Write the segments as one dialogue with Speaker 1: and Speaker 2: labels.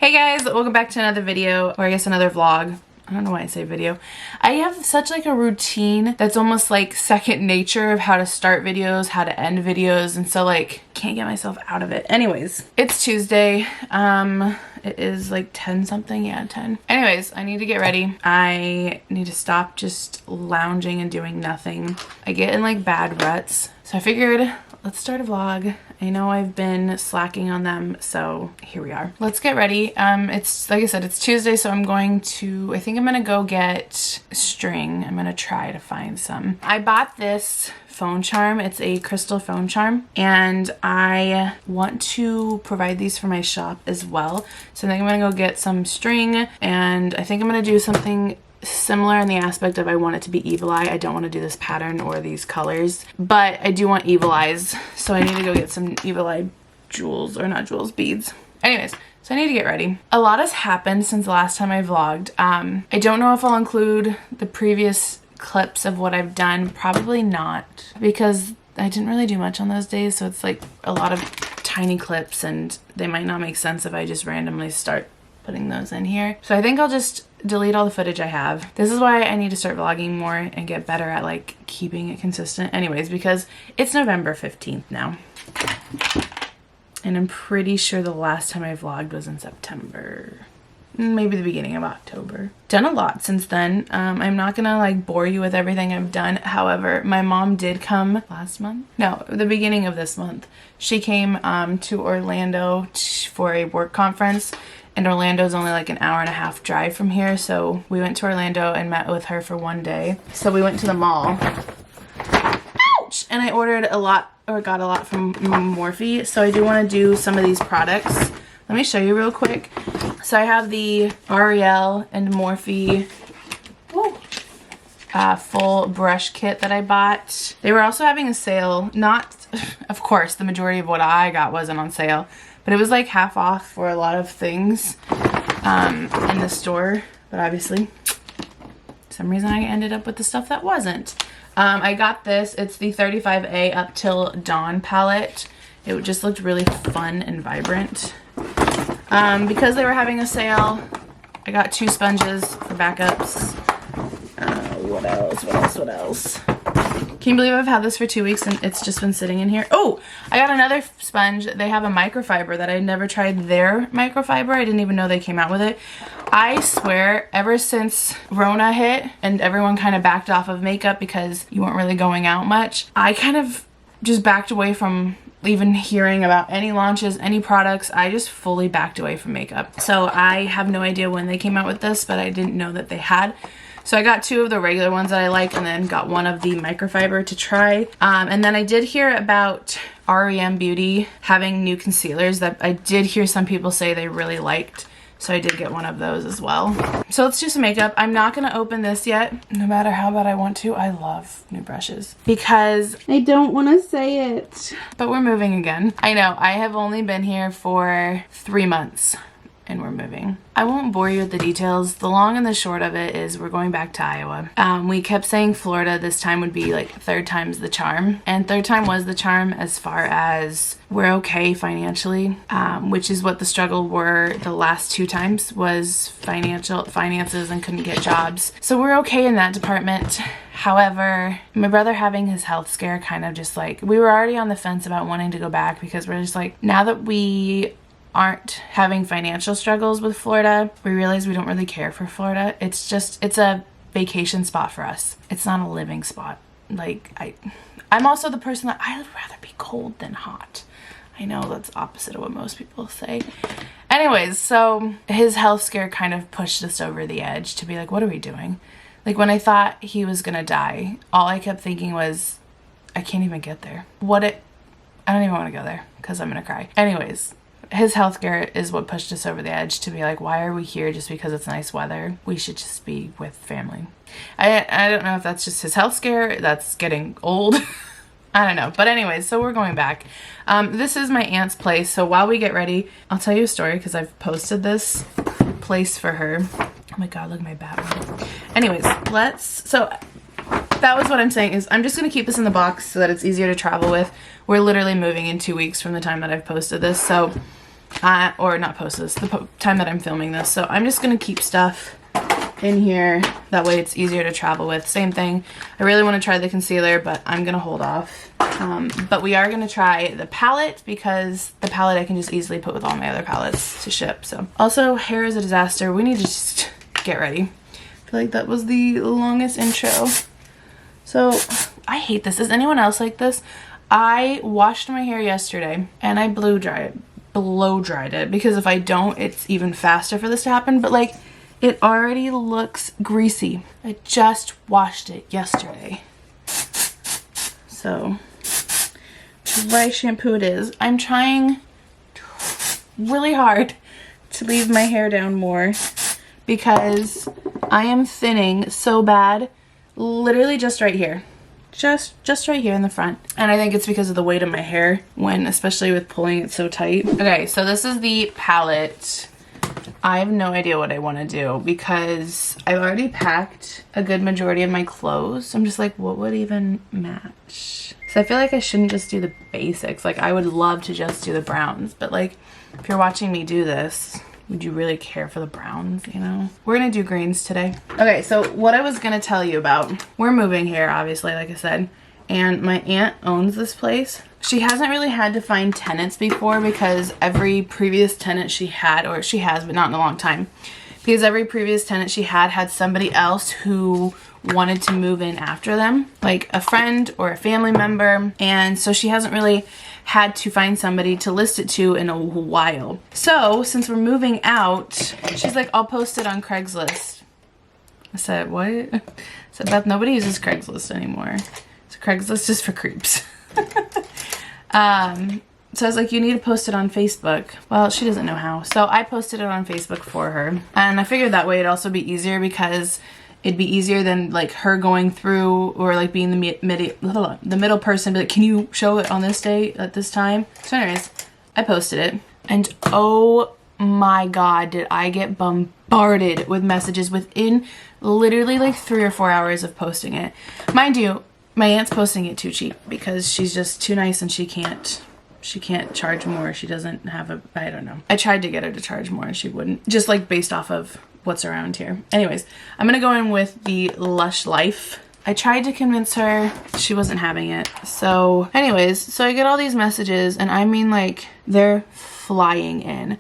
Speaker 1: Hey guys, welcome back to another video, or I guess another vlog. I don't know why I say video. I have such like a routine that's almost like second nature of how to start videos, how to end videos, and so like can't get myself out of it. Anyways, it's Tuesday. It is like 10 something, yeah, 10. Anyways, I need to get ready. I need to stop just lounging and doing nothing. I get in like bad ruts. So I figured let's start a vlog. I know I've been slacking on them, so here we are. Let's get ready. It's like I said, it's Tuesday, so I think I'm gonna go get string. I'm gonna try to find some. I bought this phone charm. It's a crystal phone charm, and I want to provide these for my shop as well. So I think I'm gonna go get some string, and I think I'm gonna do something similar in the aspect of I want it to be evil eye. I don't want to do this pattern or these colors, but I do want evil eyes, so I need to go get some evil eye jewels, or not jewels, beads. Anyways, so I need to get ready. A lot has happened since the last time I vlogged. I don't know if I'll include the previous clips of what I've done. Probably not, because I didn't really do much on those days, so it's like a lot of tiny clips and they might not make sense if I just randomly start putting those in here. So I think I'll just delete all the footage I have. This is why I need to start vlogging more and get better at like keeping it consistent. Anyways, because it's November 15th now. And I'm pretty sure the last time I vlogged was in September. Maybe the beginning of October. Done a lot since then. I'm not gonna like bore you with everything I've done. However, my mom did come last month. No, the beginning of this month. She came to Orlando for a work conference. And Orlando's only like an hour and a half drive from here, so we went to Orlando and met with her for one day. So we went to the mall. Ouch! And I ordered a lot, or got a lot from Morphe. So I do want to do some of these products. Let me show you real quick. So I have the L'Oreal and Morphe full brush kit that I bought. They were also having a sale. Not, of course, the majority of what I got wasn't on sale, but it was like half off for a lot of things in the store. But obviously, for some reason I ended up with the stuff that wasn't. I got this. It's the 35A Up Till Dawn palette. It just looked really fun and vibrant. Because they were having a sale, I got 2 sponges for backups. What else? Can you believe I've had this for 2 weeks and it's just been sitting in here? Oh, I got another sponge. They have a microfiber that I never tried their microfiber. I didn't even know they came out with it. I swear, ever since Rona hit and everyone kind of backed off of makeup because you weren't really going out much, I kind of just backed away from even hearing about any launches, any products. I just fully backed away from makeup. So I have no idea when they came out with this, but I didn't know that they had. So I got 2 of the regular ones that I like, and then got 1 of the microfiber to try. And then I did hear about GRWM Beauty having new concealers that I did hear some people say they really liked. So I did get 1 of those as well. So let's do some makeup. I'm not going to open this yet, no matter how bad I want to. I love new brushes because I don't want to say it, but we're moving again. I know, I have only been here for 3 months. And we're moving. I won't bore you with the details. The long and the short of it is we're going back to Iowa. We kept saying Florida this time would be like 3rd time's the charm. And 3rd time was the charm as far as we're okay financially, which is what the struggle were the last 2 times, was finances and couldn't get jobs. So we're okay in that department. However, my brother having his health scare kind of just like, we were already on the fence about wanting to go back because we're just like, now that we aren't having financial struggles with Florida, we realize we don't really care for Florida. It's a vacation spot for us. It's not a living spot. Like, I'm also the person that I would rather be cold than hot. I know that's opposite of what most people say. Anyways, so his health scare kind of pushed us over the edge to be like, what are we doing? Like, when I thought he was gonna die, all I kept thinking was, I can't even get there. I don't even want to go there because I'm gonna cry. Anyways, his healthcare is what pushed us over the edge to be like, why are we here just because it's nice weather? We should just be with family. I don't know if that's just his health scare, that's getting old. I don't know. But anyways, so we're going back. This is my aunt's place. So while we get ready, I'll tell you a story because I've posted this place for her. Oh my God, look at my bat one. Anyways, so that was what I'm saying is I'm just going to keep this in the box so that it's easier to travel with. We're literally moving in 2 weeks from the time that I've posted this. So or not post this, the time that I'm filming this. So I'm just gonna keep stuff in here. That way it's easier to travel with. Same thing. I really want to try the concealer, but I'm gonna hold off. But we are gonna try the palette because the palette I can just easily put with all my other palettes to ship. So also, hair is a disaster. We need to just get ready. I feel like that was the longest intro. So I hate this. Is anyone else like this? I washed my hair yesterday and I blow dried it because if I don't, it's even faster for this to happen. But like, it already looks greasy. I just washed it yesterday. So dry shampoo it is. I'm trying really hard to leave my hair down more because I am thinning so bad, literally just right here. Just right here in the front. And I think it's because of the weight of my hair especially with pulling it so tight. Okay, so this is the palette. I have no idea what I want to do because I've already packed a good majority of my clothes. I'm just like, what would even match? So I feel like I shouldn't just do the basics. Like, I would love to just do the browns, but like, if you're watching me do this, would you really care for the browns, you know? We're gonna do greens today. Okay, so what I was gonna tell you about, we're moving here, obviously, like I said, and my aunt owns this place. She hasn't really had to find tenants before because every previous tenant she had, or she has, but not in a long time, because every previous tenant she had somebody else who wanted to move in after them, like a friend or a family member, and so she hasn't really had to find somebody to list it to in a while. So since we're moving out, she's like, I'll post it on Craigslist. I said, what? I said, Beth, nobody uses Craigslist anymore. So Craigslist is for creeps. So I was like, you need to post it on Facebook. Well, she doesn't know how. So I posted it on Facebook for her. And I figured that way it'd also be easier because it'd be easier than like her going through or like being the middle person, be like, can you show it on this day at this time? So anyways, I posted it and oh my God, did I get bombarded with messages within literally like 3 or 4 hours of posting it. Mind you, my aunt's posting it too cheap because she's just too nice and she can't charge more. She doesn't have I don't know. I tried to get her to charge more and she wouldn't, just like based off of what's around here. Anyways, I'm gonna go in with the Lush Life. I tried to convince her, she wasn't having it. So anyways, so I get all these messages and I mean like they're flying in.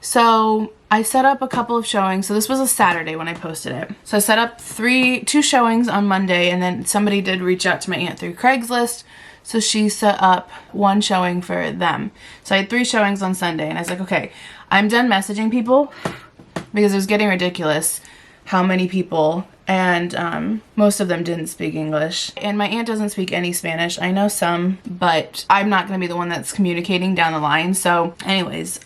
Speaker 1: So I set up a couple of showings. So this was a Saturday when I posted it. So I set up 2 showings on Monday and then somebody did reach out to my aunt through Craigslist. So she set up 1 showing for them. So I had 3 showings on Sunday and I was like, okay, I'm done messaging people because it was getting ridiculous how many people, and most of them didn't speak English. And my aunt doesn't speak any Spanish. I know some, but I'm not going to be the one that's communicating down the line. So anyways,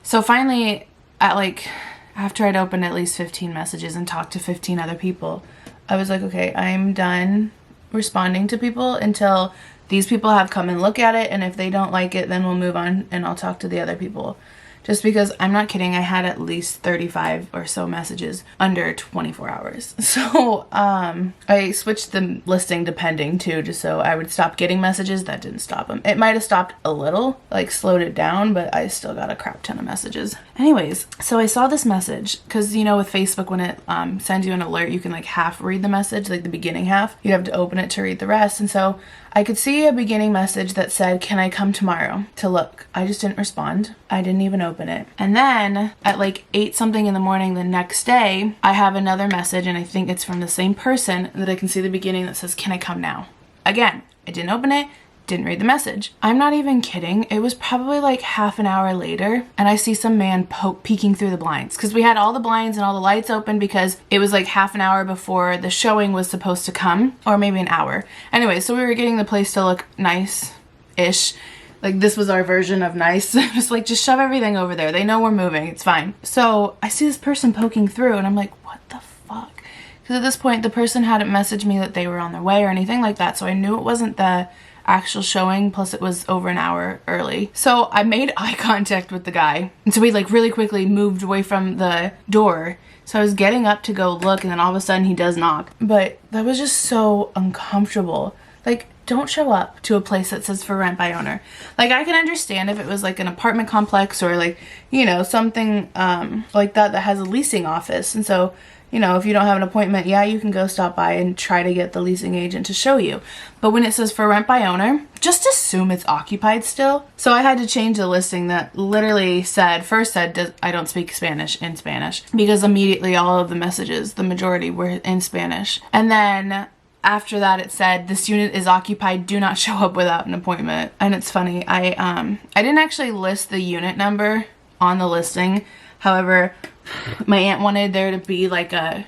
Speaker 1: so finally after I'd opened at least 15 messages and talked to 15 other people, I was like, okay, I'm done responding to people until these people have come and look at it, and if they don't like it, then we'll move on and I'll talk to the other people. Just because, I'm not kidding, I had at least 35 or so messages under 24 hours. So I switched the listing to pending too, just so I would stop getting messages. That didn't stop them. It might have stopped a little, like slowed it down, but I still got a crap ton of messages. Anyways, so I saw this message, because you know with Facebook when it sends you an alert, you can like half read the message, like the beginning half. You have to open it to read the rest. And so I could see a beginning message that said, can I come tomorrow to look? I just didn't respond. I didn't even open it. And then at like 8 something in the morning the next day, I have another message, and I think it's from the same person that I can see the beginning that says, can I come now? Again, I didn't open it, didn't read the message. I'm not even kidding. It was probably like half an hour later and I see some man peeking through the blinds, because we had all the blinds and all the lights open because it was like half an hour before the showing was supposed to come, or maybe an hour. Anyway, so we were getting the place to look nice-ish. Like this was our version of nice. Just like, just shove everything over there. They know we're moving. It's fine. So I see this person poking through and I'm like, what the fuck? Because at this point, the person hadn't messaged me that they were on their way or anything like that. So I knew it wasn't the actual showing, plus it was over an hour early. So I made eye contact with the guy. And so we like really quickly moved away from the door. So I was getting up to go look, and then all of a sudden he does knock. But that was just so uncomfortable. Like, don't show up to a place that says for rent by owner. Like, I can understand if it was like an apartment complex or like, you know, something like that has a leasing office. And so, you know, if you don't have an appointment, yeah, you can go stop by and try to get the leasing agent to show you. But when it says for rent by owner, just assume it's occupied still. So I had to change the listing that literally first said, I don't speak Spanish in Spanish, because immediately all of the messages, the majority were in Spanish. And then after that, it said, this unit is occupied, do not show up without an appointment. And it's funny, I didn't actually list the unit number on the listing. However, my aunt wanted there to be like a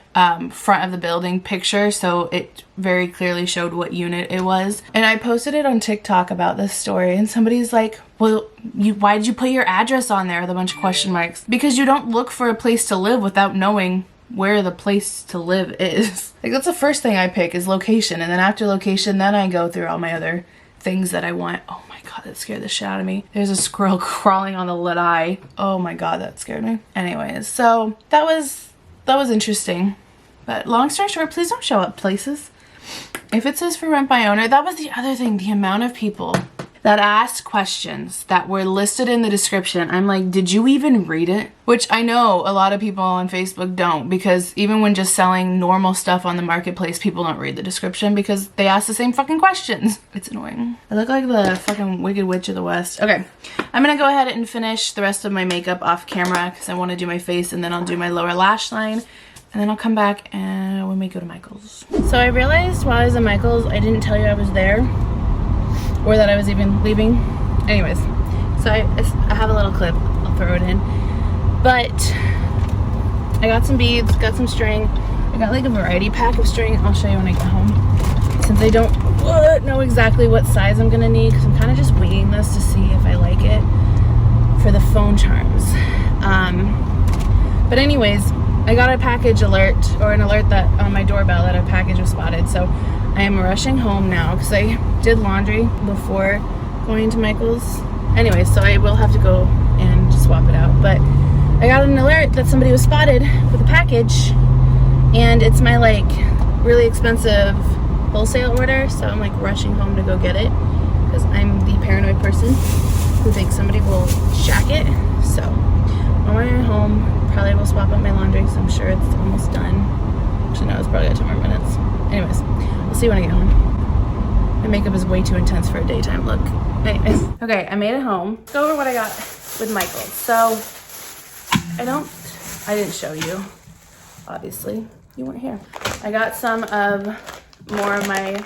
Speaker 1: front of the building picture, so it very clearly showed what unit it was. And I posted it on TikTok about this story, and somebody's like, well, why did you put your address on there with a bunch of question marks? Because you don't look for a place to live without knowing where the place to live is. Like, that's the first thing I pick is location, and then after location, then I go through all my other things that I want. Oh my god, that scared the shit out of me. There's a squirrel crawling on the lanai. Oh my god, that scared me. Anyways, so that was interesting. But long story short, please don't show up places if it says for rent by owner. That was the other thing, the amount of people that asked questions that were listed in the description. I'm like, did you even read it? Which I know a lot of people on Facebook don't, because even when just selling normal stuff on the marketplace, people don't read the description because they ask the same fucking questions. It's annoying. I look like the fucking Wicked Witch of the West. Okay, I'm gonna go ahead and finish the rest of my makeup off camera because I want to do my face, and then I'll do my lower lash line. And then I'll come back and we may go to Michael's. So I realized while I was at Michael's, I didn't tell you I was there, or that I was even leaving. Anyways, so I have a little clip, I'll throw it in. But I got some beads, got some string. I got like a variety pack of string. I'll show you when I get home. Since I don't know exactly what size I'm gonna need, because I'm kind of just winging this to see if I like it for the phone charms. But anyways, I got a package alert, or an alert that on my doorbell that a package was spotted. So I am rushing home now because I did laundry before going to Michael's. Anyway, so I will have to go and swap it out. But I got an alert that somebody was spotted with a package, and it's my like really expensive wholesale order. So I'm like rushing home to go get it because I'm the paranoid person who thinks somebody will shack it. So on my way home, probably will swap out my laundry because I'm sure it's almost done. Actually, no, it's probably got 2 more minutes. Anyways, we'll see when I get home. My makeup is way too intense for a daytime look. Anyways, okay, I made it home. Let's go over what I got with Michael. So, I didn't show you, obviously. You weren't here. I got some of more of my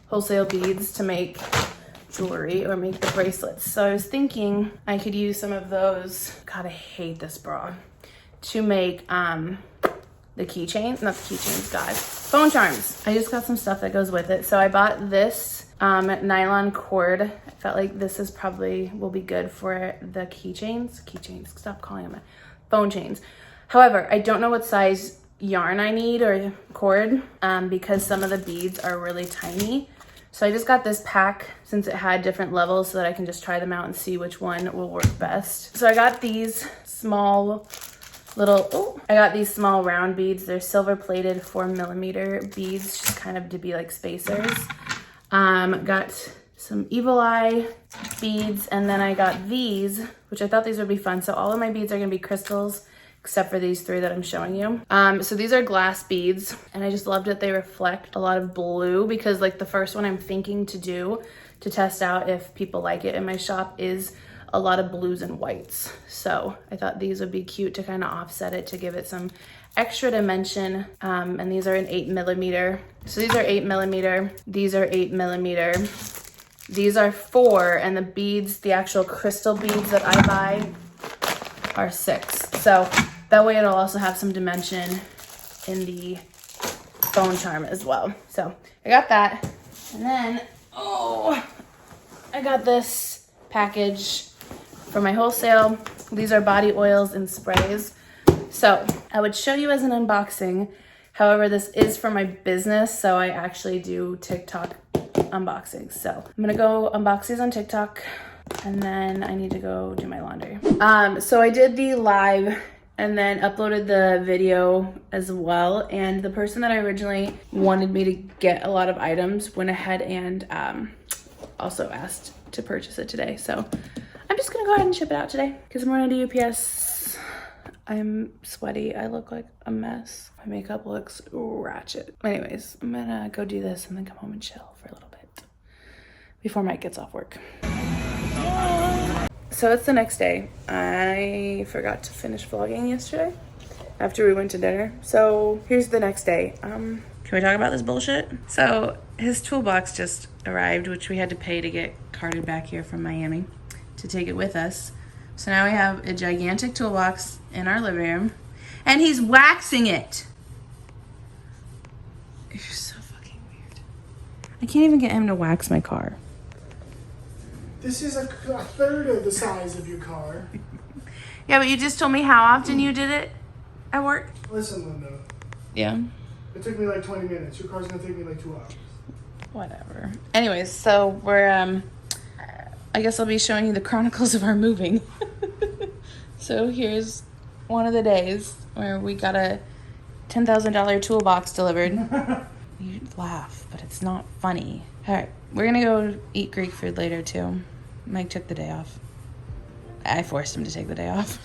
Speaker 1: wholesale beads to make jewelry or make the bracelets. So I was thinking I could use some of those. God, I hate this bra. To make the keychains, not the keychains, God, phone charms. I just got some stuff that goes with it. So I bought this nylon cord. I felt like this is probably will be good for the keychains. Stop calling them phone chains. However, I don't know what size yarn I need or cord because some of the beads are really tiny. So I just got this pack since it had different levels so that I can just try them out and see which one will work best. So I got these small small round beads. They're silver plated 4mm beads, just kind of to be like spacers. Got some evil eye beads, and then I got these, which I thought these would be fun. So all of my beads are gonna be crystals, except for these 3 that I'm showing you. So these are glass beads, and I just loved that they reflect a lot of blue, because like the first one I'm thinking to do to test out if people like it in my shop is a lot of blues and whites. So I thought these would be cute to kind of offset it, to give it some extra dimension. And these are an 8mm. So these are 8mm, these are 8mm, these are 4, and the beads, the actual crystal beads that I buy are 6. So that way it'll also have some dimension in the phone charm as well. So I got that. And then, I got this package for my wholesale. These are body oils and sprays. So I would show you as an unboxing. However, this is for my business, so I actually do TikTok unboxings. So I'm gonna go unbox these on TikTok, and then I need to go do my laundry. So I did the live and then uploaded the video as well. And the person that I originally wanted me to get a lot of items went ahead and also asked to purchase it today. So I'm just gonna go ahead and ship it out today because I'm running to UPS. I'm sweaty. I look like a mess. My makeup looks ratchet. Anyways, I'm gonna go do this and then come home and chill for a little bit before Mike gets off work. So it's the next day. I forgot to finish vlogging yesterday after we went to dinner. So here's the next day. Can we talk about this bullshit? So his toolbox just arrived, which we had to pay to get carted back here from Miami to take it with us. So now we have a gigantic toolbox in our living room, and he's waxing it. You're so fucking weird. I can't even get him to wax my car.
Speaker 2: This is a third of the size of your car.
Speaker 1: Yeah, but you just told me how often you did it at work.
Speaker 2: Listen, Linda.
Speaker 1: Yeah.
Speaker 2: It took me like 20 minutes. Your car's gonna take me like 2 hours.
Speaker 1: Whatever. Anyways, so we're, I guess I'll be showing you the chronicles of our moving. So here's one of the days where we got a $10,000 toolbox delivered. You laugh, but it's not funny. All right, we're gonna go eat Greek food later too. Mike took the day off. I forced him to take the day off.